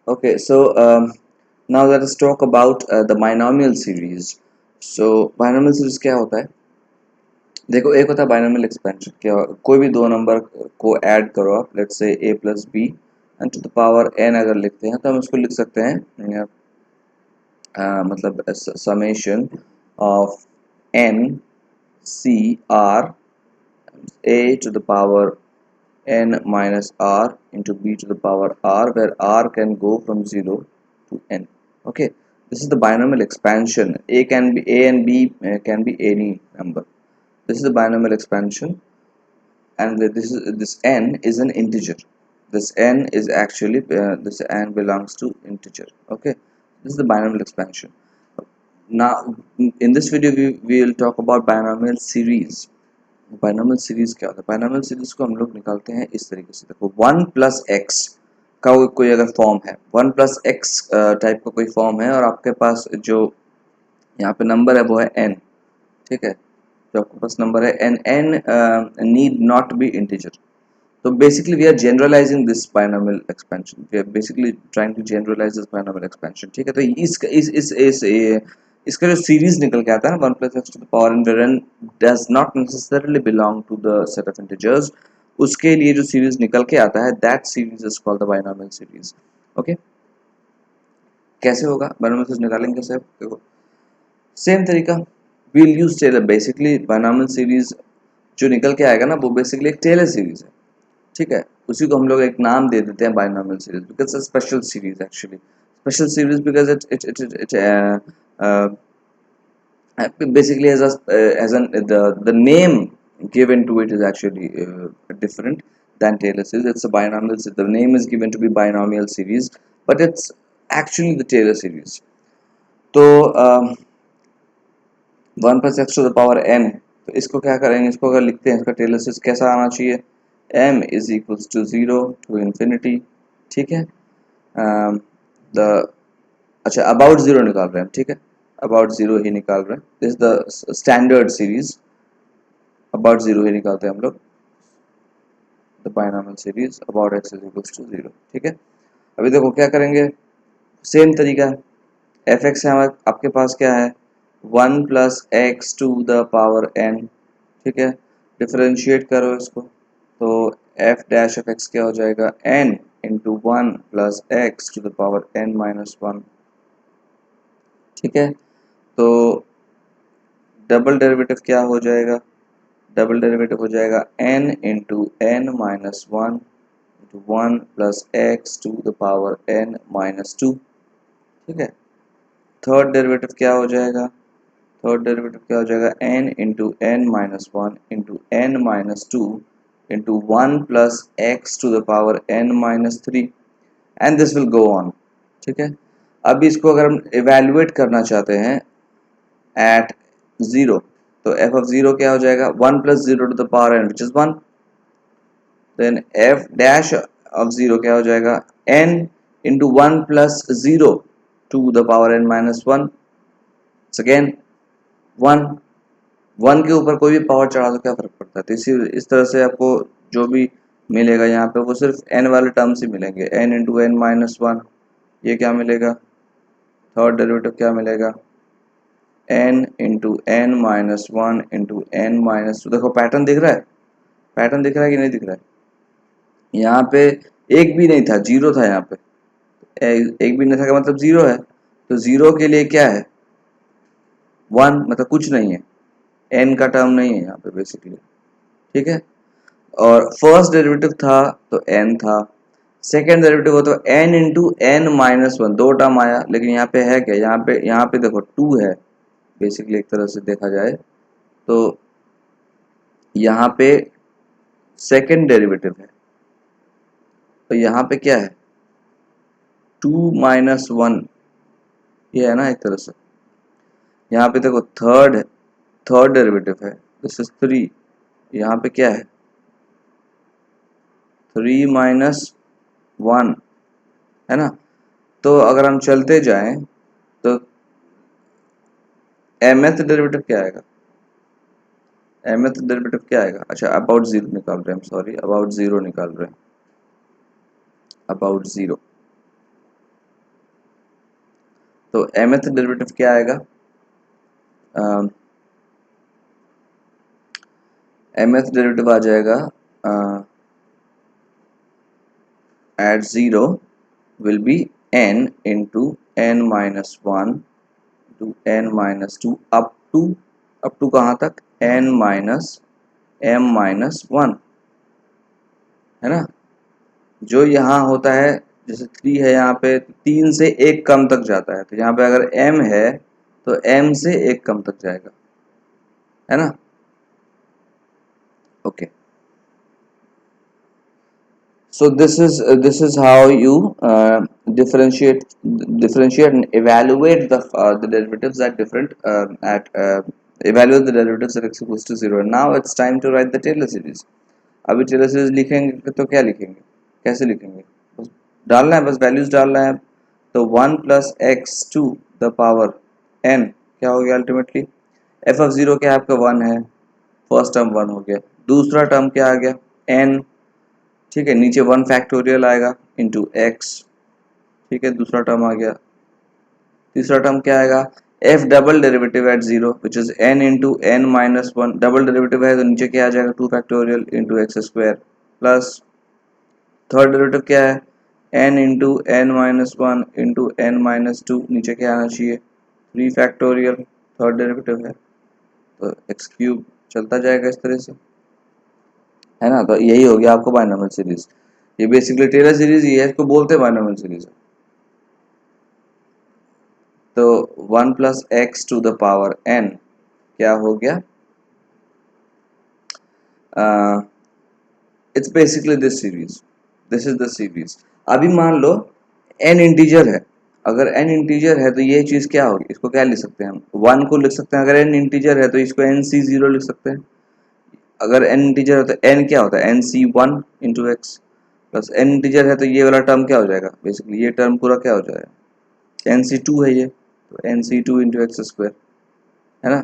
Okay, so now let us talk about the binomial series. So binomial series क्या होता है? देखो, एक होता है binomial expansion. क्या कोई भी दो नंबर को ऐड करो आप, let's say a plus b and to the power n अगर लिखते हैं तो हम इसको लिख सकते हैं मतलब summation of n c r a to the power n minus r into b to the power r, where r can go from 0 to n. Okay, this is the binomial expansion. A and b can be any number. This is the binomial expansion, and this n is an integer. This n is actually this n belongs to integer. Okay, this is the binomial expansion. Now in this video we will talk about binomial series. Binomial series क्या होता है? Binomial series को हम लोग निकालते हैं इस तरीके से. देखो, वन प्लस एक्स का कोई अगर फॉर्म है, वन प्लस एक्स टाइप का कोई फॉर्म है, और आपके पास जो यहाँ पे नंबर है वो है एन. ठीक है, जो आपके पास नंबर है N, N need not be integer. तो basically we are generalising this binomial expansion. We are basically trying to generalise this binomial expansion. ठीक है, तो इसका जो सीरीज निकल के आता है ना, one plus X to the power N, where N does not necessarily belong to the set of integers, उसके लिए जो सीरीज निकल के आता है, that series is called the binomial series. Okay, कैसे होगा बाइनोमियल सीरीज निकालेंगे कैसे? देखो, सेम तरीका, we'll use Taylor. Basically binomial series जो निकल के आएगा ना, वो बेसिकली एक टेलर सीरीज है. ठीक है, उसी को हम लोग एक नाम दे देते हैं binomial series, because special series. Actually special series because it basically as an the name given to it is actually different than Taylor series. It's a binomial series. The name is given to be binomial series, but it's actually the Taylor series. तो one plus X to the power N, तो इसको क्या करेंगे? इसको अगर लिखते हैं, इसका टेलर सीरीज कैसा आना चाहिए? m is equals to 0 to infinity. ठीक है, द अच्छा, अबाउट जीरो निकाल रहे हैं. ठीक है, अबाउट जीरो ही निकाल रहे हैं. This the standard series. About zero ही निकालते हैं हम लोग. The binomial series about X is equals to 0. ठीक है, अभी देखो क्या करेंगे, सेम तरीका. एफ एक्स है आपके पास, क्या है? One plus X to the power N. ठीक है, डिफरेंशिएट करो इसको, तो एफ डैश ऑफ एक्स क्या हो जाएगा? N into one plus X to the power N minus one. ठीक है, तो डबल डेरिवेटिव क्या हो जाएगा? डबल डेरिवेटिव हो जाएगा n into N minus one into one plus X to the power n minus two. ठीक है, थर्ड डेरिवेटिव क्या हो जाएगा? थर्ड डेरिवेटिव क्या हो जाएगा? n into N minus one into N minus two into one plus X to the power n minus three, and this will go on. ठीक है, अब इसको अगर हम इवेल्युएट करना चाहते हैं एट जीरो, तो एफ ऑफ जीरो क्या हो जाएगा? One plus zero to the power N which is one. Then F dash of zero क्या हो जाएगा? N into one plus zero to the power N minus one. Again one. One के ऊपर कोई भी पावर चढ़ा तो क्या फर्क पड़ता है? तो इस तरह से आपको जो भी मिलेगा यहाँ पे, वो सिर्फ एन वाले टर्म्स ही मिलेंगे. N into N minus one, ये क्या मिलेगा? थर्ड डेरिवेटिव क्या मिलेगा? n into N minus one into N minus two. देखो पैटर्न दिख रहा है? पैटर्न दिख रहा है कि नहीं दिख रहा है? यहाँ पे एक भी नहीं था, जीरो था यहाँ पे. एक भी नहीं था का मतलब जीरो है. तो जीरो के लिए क्या है? वन, मतलब कुछ नहीं है, एन का टर्म नहीं है यहाँ पे बेसिकली. ठीक है, और फर्स्ट डेरिवेटिव था तो एन था. सेकेंड डेरिवेटिव हो तो N into N minus one, दो टर्म आया. लेकिन यहाँ पे है क्या? यहाँ पे देखो टू है बेसिकली, एक तरह से देखा जाए तो यहाँ पे सेकेंड डेरिवेटिव है, तो यहाँ पे क्या है? टू माइनस वन, ये है ना एक तरह से. यहाँ पे देखो थर्ड थर्ड डेरिवेटिव है, दिस इज थ्री. यहाँ पे क्या है? थ्री माइनस वन, है ना. तो अगर हम चलते जाएं तो mth डेरिवेटिव क्या आएगा? mth डेरिवेटिव क्या आएगा? अच्छा, अबाउट जीरो निकाल रहे हैं हम, सॉरी, अबाउट जीरो निकाल रहे हैं. अबाउट जीरो, तो mth डेरिवेटिव क्या आएगा, mth डेरिवेटिव आ जाएगा at 0 will be n into n minus 1 to n minus 2 up to कहाँ तक, n minus m minus 1, है ना। जो यहाँ होता है जैसे 3 है यहाँ पे, 3 से 1 कम तक जाता है, तो यहाँ पे अगर m है तो m से 1 कम तक जाएगा, है ना। Okay, so this is how you differentiate and evaluate the derivatives at different at evaluate the derivatives at x equals to 0. Now it's time to write the Taylor series. अभी Taylor series लिखेंगे तो क्या लिखेंगे, कैसे लिखेंगे, बस डालना है, बस वैल्यूज डालना है। तो 1 plus X to the power n क्या हो गया अल्टीमेटली, एफ ऑफ जीरो क्या आपका 1 है, फर्स्ट टर्म 1 हो गया, दूसरा टर्म क्या आ गया n, ठीक है, नीचे 1 फैक्टोरियल आएगा इंटू एक्स, ठीक है, दूसरा टर्म आ गया, तीसरा टर्म क्या आएगा, F double derivative at zero which is N into N minus one, double derivative है तो नीचे क्या आ जाएगा 2 factorial into X square, plus third derivative क्या है, N into N minus one into N minus two, नीचे क्या आना चाहिए 3 फैक्टोरियल, थर्ड डेरिवेटिव है, तो एक्स क्यूब चलता जाएगा इस तरह से, है ना। तो यही हो गया आपको बायनॉमियल सीरीज, ये बेसिकली टेलर सीरीज ही है, इसको बोलते हैं बायनॉमियल सीरीज। तो 1 plus X to the power n क्या हो गया, it's basically this series, this is the series. अभी मान लो n इंटीजर है, अगर n इंटीजर है तो ये चीज क्या होगी, इसको क्या लिख सकते हैं हम, 1 को लिख सकते हैं, अगर n इंटीजर है तो इसको nc0 लिख सकते हैं, अगर n इंटीजर है तो n क्या होता है nc1 into x, plus n integer है तो ये वाला टर्म क्या हो जाएगा, बेसिकली ये टर्म पूरा क्या हो जाएगा nc2 है ये, तो nc2 इंटू एक्स स्क्वायर, है ना,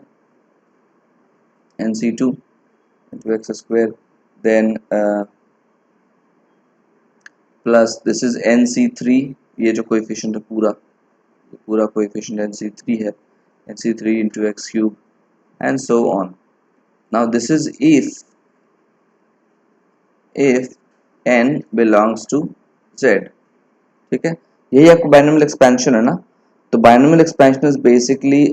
nc2 into x square, then plus this is nc3, ये जो कोएफिशिएंट है पूरा कोएफिशिएंट nc3 है, nc3 into x cube and so on. Now this is if n belongs to z, ठीक है, यही आपको बायनोमियल एक्सपेंशन है ना। तो binomial expansion is basically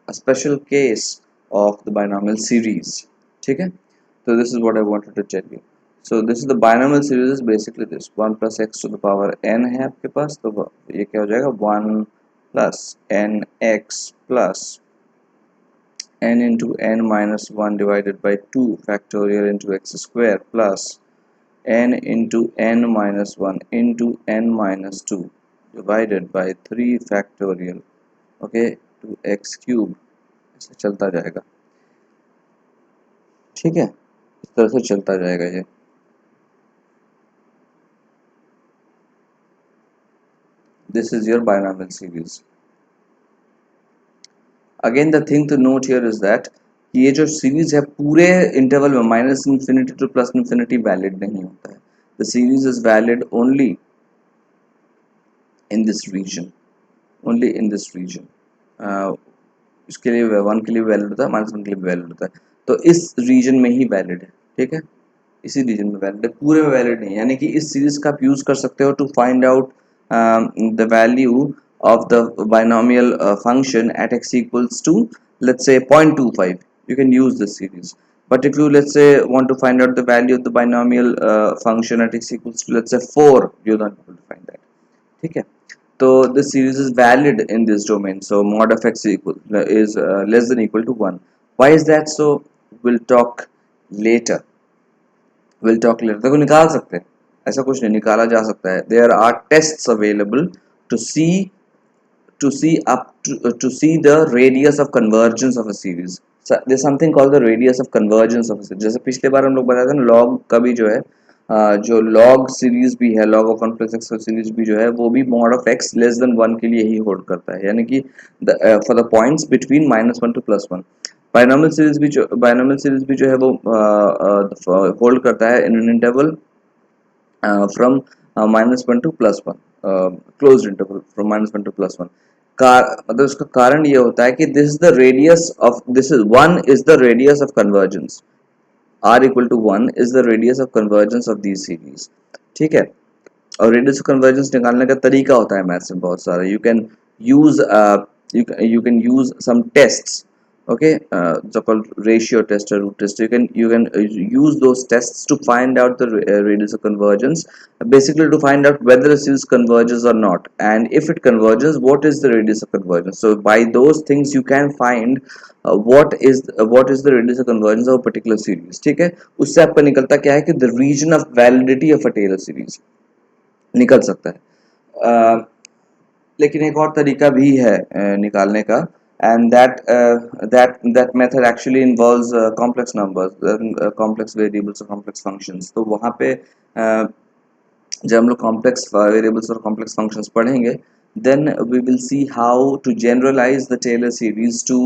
special case of the binomial series, ठीक है। तो this is what I wanted to tell you. So this is the binomial series is basically this 1 plus X to the power n है आपके पास, तो ये क्या हो जाएगा 1 plus N X plus n into n minus 1 divided by 2 factorial into x square plus n into n minus 1 into n minus 2 divided by 3 factorial, okay, to x cube, ऐसे चलता जाएगा, ठीक है, इस तरह से चलता जाएगा ये। This is your binomial series. Again the thing to note here is that ये जो सीरीज है पूरे इंटरवल में minus infinity two plus infinity valid नहीं होता है, the series is valid only in this region, only in this region. इसके लिए 1 के लिए वैलिड होता है, -1 के लिए वैलिड होता है, तो इस रीजन में ही वैलिड है, ठीक है, इसी रीजन में वैलिड है, पूरे में वैलिड नहीं, यानी कि इस सीरीज का आप यूज कर सकते हो to find out the value of the binomial function at x equals to let's say 0.25, you can use this series. But if you let's say want to find out the value of the binomial function at x equals to let's say 4, you're not able to find that, ठीक है। तो this series is valid in this domain, so mod of x is less than equal to 1. Why is that so? We'll talk later, देखो निकाल सकते हैं, ऐसा कुछ नहीं, निकाला जा सकता है, there are tests available to see to see the radius of convergence of a series. So there's something called the radius of convergence of a series, जैसे पिछले बार हम लोग बताए थे ना, log का भी जो है जो log सीरीज भी है, log of 1 plus x series भी जो है वो भी mod of x less than 1 के लिए ही होल्ड करता है, यानी कि for the points between -1 to +1. Binomial series भी जो है वो होल्ड करता है in an interval from -1 to +1, closed interval from -1 to +1। मतलब इसका कारण ये होता है कि this is the radius of this is 1 is the radius of convergence, r equal to 1 is the radius of convergence of these series. ठीक है, और रेडियस ऑफ कन्वर्जेंस निकालने का तरीका होता है मैथ्स में बहुत सारा। You can use you can use some tests, okay, so called ratio test or root test। You can use those tests to find out the radius of convergence, basically to find out whether a series converges or not, and if it converges, what is the radius of convergence। So by those things you can find what is the radius of convergence of a particular series। ठीक है, उससे आपका निकलता क्या है कि the region of validity of a Taylor series निकल सकता है। लेकिन एक और तरीका भी है निकालने का, and that method actually involves complex numbers, complex variables और कॉम्प्लेक्स फंक्शंस। तो वहाँ पे जब हम लोग कॉम्प्लेक्स वेरिएबल्स और कॉम्प्लेक्स फंक्शंस पढ़ेंगे, then we will see how to generalize the Taylor series to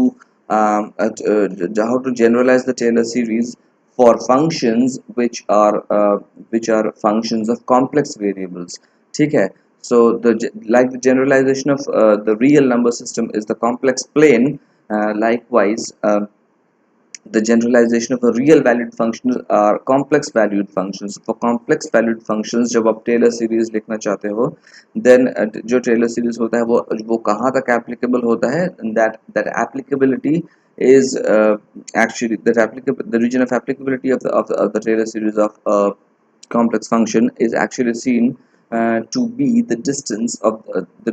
how to generalize the Taylor series for functions which are functions of complex variables। ठीक है, so like the generalization of the real number system is the complex plane, likewise the generalization of a real valued function are complex valued functions। For complex valued functions जब आप Taylor series लिखना चाहते हो, then जो Taylor series होता है वो कहाँ तक applicable होता है, that applicability is actually the region of applicability of the Taylor series of complex function is actually seen to be the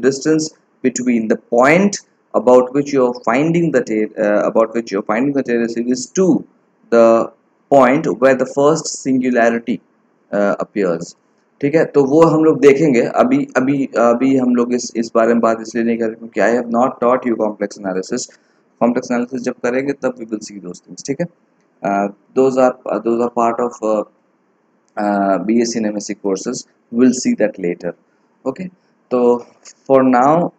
distance between the point about which you're finding the Taylor series to the point where the first singularity appears। ठीक है, तो वो हम लोग देखेंगे। अभी अभी अभी हम लोग इस बारे में बात इसलिए नहीं कर रहे क्योंकि I have not taught you complex analysis. Complex analysis जब करेंगे तब we will see those things. ठीक है, those are part of BSc and MSc courses। we'll see that later। okay, so for now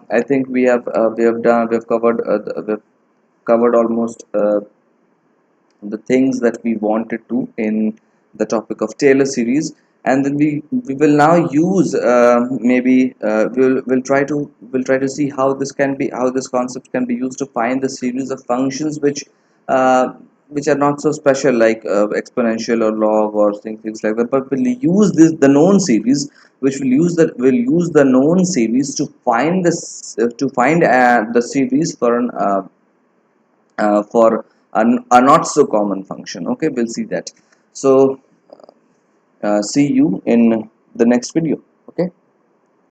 I think we have covered almost the things that we wanted to in the topic of Taylor series, and then we will now use maybe we'll try to see how this concept can be used to find the series of functions which are not so special, like exponential or log or things like that, but we'll use the known series, which will use the known series to find the series for a not so common function। okay, we'll see that। So see you in the next video।